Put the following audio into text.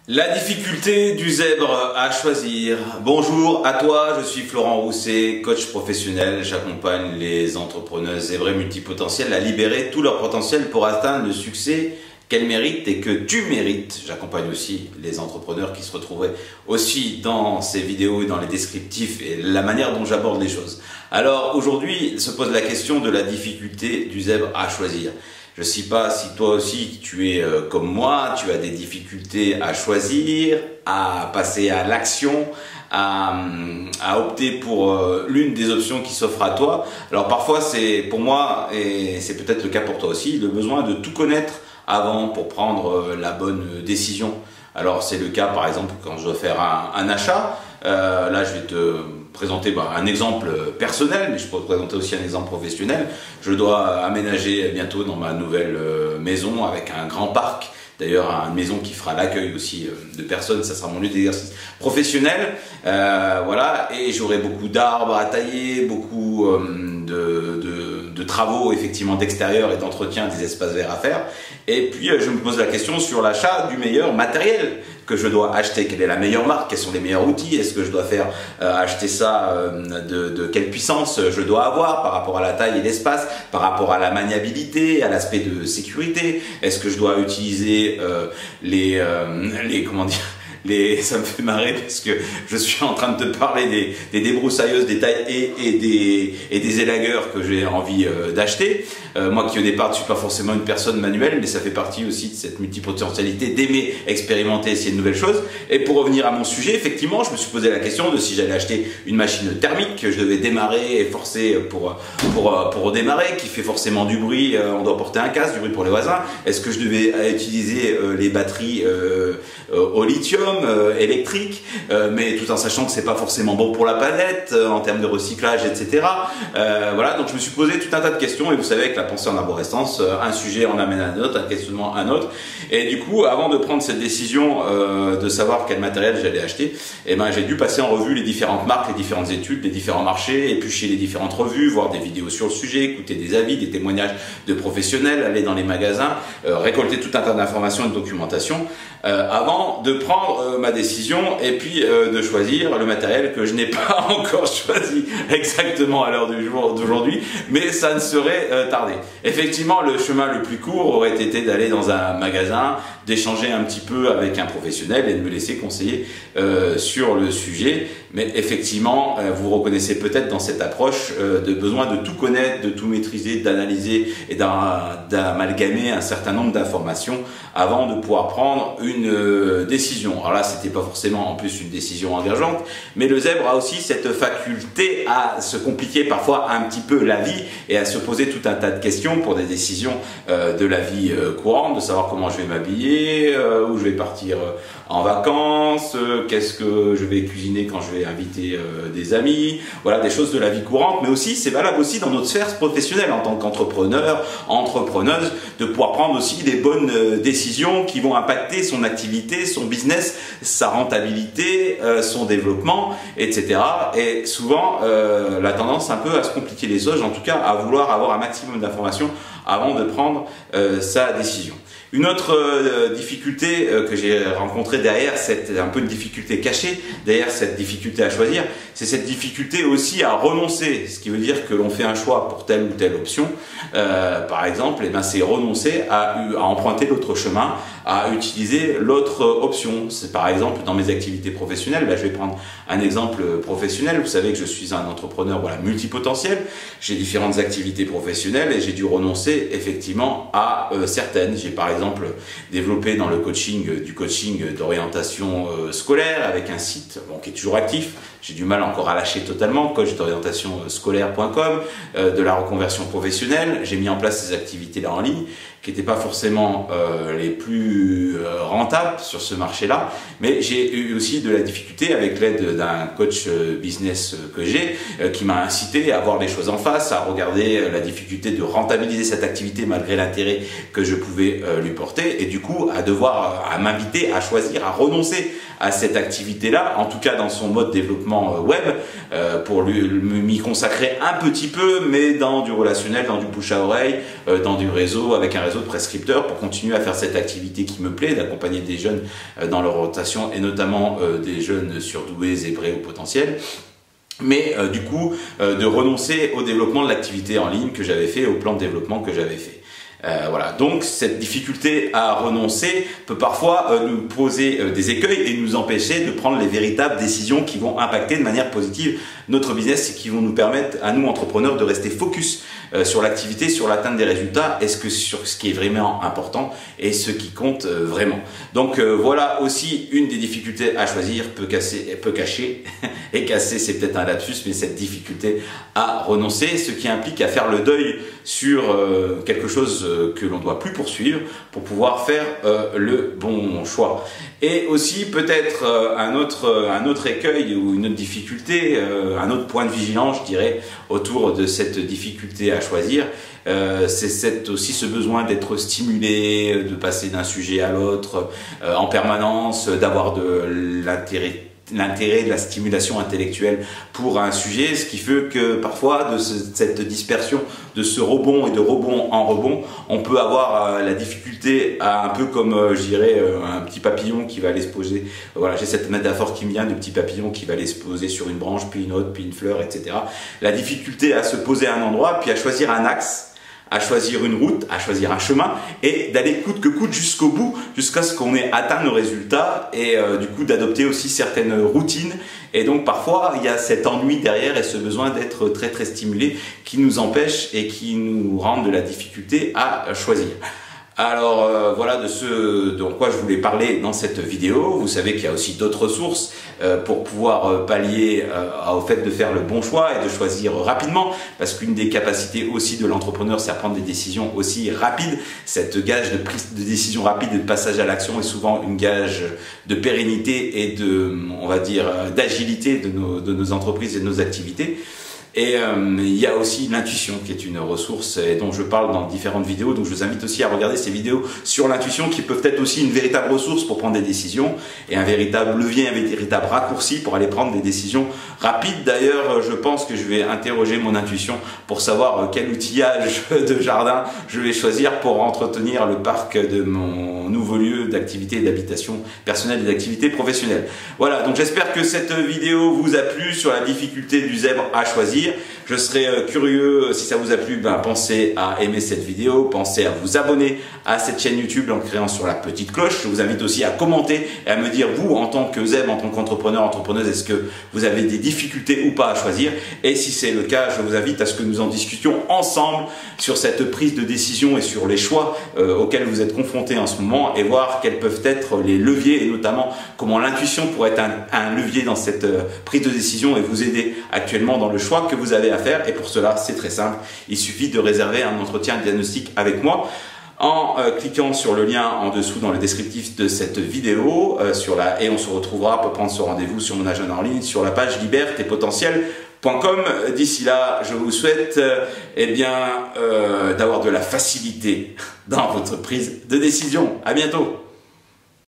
La difficulté du zèbre à choisir. Bonjour à toi, je suis Florent Rousset, coach professionnel. J'accompagne les entrepreneuses zébrées multipotentielles à libérer tout leur potentiel pour atteindre le succès qu'elles méritent et que tu mérites. J'accompagne aussi les entrepreneurs qui se retrouveraient aussi dans ces vidéos et dans les descriptifs et la manière dont j'aborde les choses. Alors aujourd'hui se pose la question de la difficulté du zèbre à choisir. Je ne sais pas si toi aussi tu es comme moi, tu as des difficultés à choisir, à passer à l'action, à opter pour l'une des options qui s'offre à toi. Alors parfois c'est pour moi, et c'est peut-être le cas pour toi aussi, le besoin de tout connaître avant pour prendre la bonne décision. Alors c'est le cas par exemple quand je dois faire un achat. Là je vais te présenter un exemple personnel, mais je peux te présenter aussi un exemple professionnel. Je dois aménager bientôt dans ma nouvelle maison avec un grand parc. D'ailleurs, une maison qui fera l'accueil aussi de personnes, ça sera mon lieu d'exercice professionnel. Voilà, et j'aurai beaucoup d'arbres à tailler, beaucoup de travaux effectivement d'extérieur et d'entretien des espaces verts à faire. Et puis je me pose la question sur l'achat du meilleur matériel que je dois acheter. Quelle est la meilleure marque? Quels sont les meilleurs outils? Est-ce que je dois faire acheter ça de quelle puissance je dois avoir par rapport à la taille et l'espace, par rapport à la maniabilité, à l'aspect de sécurité? Est-ce que je dois utiliser comment dire, ça me fait marrer parce que je suis en train de te parler des débroussailleuses, des tailles et des élagueurs que j'ai envie d'acheter. Moi qui au départ ne suis pas forcément une personne manuelle, mais ça fait partie aussi de cette multipotentialité d'aimer expérimenter, essayer de nouvelles choses. Et pour revenir à mon sujet, effectivement, je me suis posé la question de si j'allais acheter une machine thermique que je devais démarrer et forcer pour redémarrer, qui fait forcément du bruit, on doit porter un casque, du bruit pour les voisins. Est-ce que je devais utiliser les batteries au lithium électrique, mais tout en sachant que c'est pas forcément bon pour la planète en termes de recyclage, etc. Voilà, donc je me suis posé tout un tas de questions et vous savez que la pensée en arborescence, un sujet en amène un autre, un questionnement un autre. Et du coup, avant de prendre cette décision de savoir quel matériel j'allais acheter, eh ben, j'ai dû passer en revue les différentes marques, les différentes études, les différents marchés, éplucher les différentes revues, voir des vidéos sur le sujet, écouter des avis, des témoignages de professionnels, aller dans les magasins, récolter tout un tas d'informations et de documentation avant de prendre ma décision et puis de choisir le matériel que je n'ai pas encore choisi exactement à l'heure du jour d'aujourd'hui, mais ça ne serait tardé. Effectivement, le chemin le plus court aurait été d'aller dans un magasin, d'échanger un petit peu avec un professionnel et de me laisser conseiller sur le sujet. Mais effectivement, vous reconnaissez peut-être dans cette approche de besoin de tout connaître, de tout maîtriser, d'analyser et d'amalgamer un certain nombre d'informations avant de pouvoir prendre une décision. Alors là, c'était pas forcément en plus une décision engageante, mais le zèbre a aussi cette faculté à se compliquer parfois un petit peu la vie et à se poser tout un tas de questions pour des décisions de la vie courante, de savoir comment je vais m'habiller, où je vais partir en vacances, qu'est-ce que je vais cuisiner quand je vais inviter des amis, voilà, des choses de la vie courante, mais aussi c'est valable aussi dans notre sphère professionnelle en tant qu'entrepreneur, entrepreneuse, de pouvoir prendre aussi des bonnes décisions qui vont impacter son activité, son business, sa rentabilité, son développement, etc. Et souvent la tendance un peu à se compliquer les choses, en tout cas à vouloir avoir un maximum d'informations avant de prendre sa décision. Une autre difficulté que j'ai rencontrée derrière, c'est un peu une difficulté cachée, derrière cette difficulté à choisir, c'est cette difficulté aussi à renoncer, ce qui veut dire que l'on fait un choix pour telle ou telle option, par exemple, c'est renoncer à emprunter l'autre chemin, à utiliser l'autre option. C'est par exemple dans mes activités professionnelles, je vais prendre un exemple professionnel, vous savez que je suis un entrepreneur multipotentiel, j'ai différentes activités professionnelles et j'ai dû renoncer effectivement à certaines. J'ai par exemple développé dans le coaching du coaching d'orientation scolaire avec un site qui est toujours actif. J'ai du mal encore à lâcher totalement, coachdorientation-scolaire.com, de la reconversion professionnelle. J'ai mis en place ces activités-là en ligne qui n'étaient pas forcément les plus rentables sur ce marché-là, mais j'ai eu aussi de la difficulté avec l'aide d'un coach business que j'ai, qui m'a incité à voir les choses en face, à regarder la difficulté de rentabiliser cette activité malgré l'intérêt que je pouvais lui porter, et du coup à m'inviter à choisir, à renoncer à cette activité-là, en tout cas dans son mode développement web, pour m'y consacrer un petit peu, mais dans du relationnel, dans du bouche à oreille, dans du réseau, avec un réseau réseau de prescripteurs pour continuer à faire cette activité qui me plaît, d'accompagner des jeunes dans leur rotation et notamment des jeunes surdoués, zébrés ou potentiels. Mais du coup, de renoncer au développement de l'activité en ligne que j'avais fait, au plan de développement que j'avais fait. Voilà, donc cette difficulté à renoncer peut parfois nous poser des écueils et nous empêcher de prendre les véritables décisions qui vont impacter de manière positive notre business et qui vont nous permettre à nous entrepreneurs de rester focus sur l'activité, sur l'atteinte des résultats et sur ce qui est vraiment important et ce qui compte vraiment. Donc voilà aussi une des difficultés à choisir, peut cacher et casser, c'est peut-être un lapsus, mais cette difficulté à renoncer, ce qui implique à faire le deuil sur quelque chose que l'on ne doit plus poursuivre pour pouvoir faire le bon choix. Et aussi peut-être un autre écueil ou une autre difficulté, un autre point de vigilance, je dirais, autour de cette difficulté à choisir, c'est aussi ce besoin d'être stimulé, de passer d'un sujet à l'autre en permanence, d'avoir de l'intérêt de la stimulation intellectuelle pour un sujet, ce qui fait que parfois de cette dispersion, de ce rebond et de rebond en rebond, on peut avoir la difficulté à un peu comme je dirais un petit papillon qui va aller se poser, voilà, j'ai cette métaphore qui me vient de petit papillon qui va aller se poser sur une branche, puis une autre, puis une fleur, etc. La difficulté à se poser à un endroit, puis à choisir un axe, à choisir une route, à choisir un chemin et d'aller coûte que coûte jusqu'au bout, jusqu'à ce qu'on ait atteint nos résultats et du coup d'adopter aussi certaines routines. Et donc parfois il y a cet ennui derrière et ce besoin d'être très stimulé qui nous empêche et qui nous rend de la difficulté à choisir. Alors voilà de ce dont quoi je voulais parler dans cette vidéo. Vous savez qu'il y a aussi d'autres ressources pour pouvoir pallier au fait de faire le bon choix et de choisir rapidement, parce qu'une des capacités aussi de l'entrepreneur, c'est à prendre des décisions aussi rapides. Cette gage de prise de décision rapide et de passage à l'action est souvent une gage de pérennité et de, on va dire, d'agilité de nos entreprises et de nos activités. Et il y a aussi l'intuition qui est une ressource et dont je parle dans différentes vidéos, donc je vous invite aussi à regarder ces vidéos sur l'intuition qui peuvent être aussi une véritable ressource pour prendre des décisions et un véritable levier, un véritable raccourci pour aller prendre des décisions rapides. D'ailleurs, je pense que je vais interroger mon intuition pour savoir quel outillage de jardin je vais choisir pour entretenir le parc de mon nouveau lieu d'activité et d'habitation personnelle et d'activité professionnelle. Voilà, donc j'espère que cette vidéo vous a plu sur la difficulté du zèbre à choisir. Je serais curieux, si ça vous a plu, pensez à aimer cette vidéo, pensez à vous abonner à cette chaîne YouTube en cliquant sur la petite cloche. Je vous invite aussi à commenter et à me dire, vous, en tant que zèbre, en tant qu'entrepreneur, entrepreneuse, est-ce que vous avez des difficultés ou pas à choisir? Et si c'est le cas, je vous invite à ce que nous en discutions ensemble sur cette prise de décision et sur les choix auxquels vous êtes confrontés en ce moment et voir quels peuvent être les leviers et notamment comment l'intuition pourrait être un levier dans cette prise de décision et vous aider actuellement dans le choix que vous avez à faire. Et pour cela, c'est très simple. Il suffit de réserver un entretien diagnostic avec moi en cliquant sur le lien en dessous dans le descriptif de cette vidéo et on se retrouvera pour prendre ce rendez-vous sur mon agenda en ligne sur la page libertepotentiel.com. D'ici là, je vous souhaite d'avoir de la facilité dans votre prise de décision. À bientôt.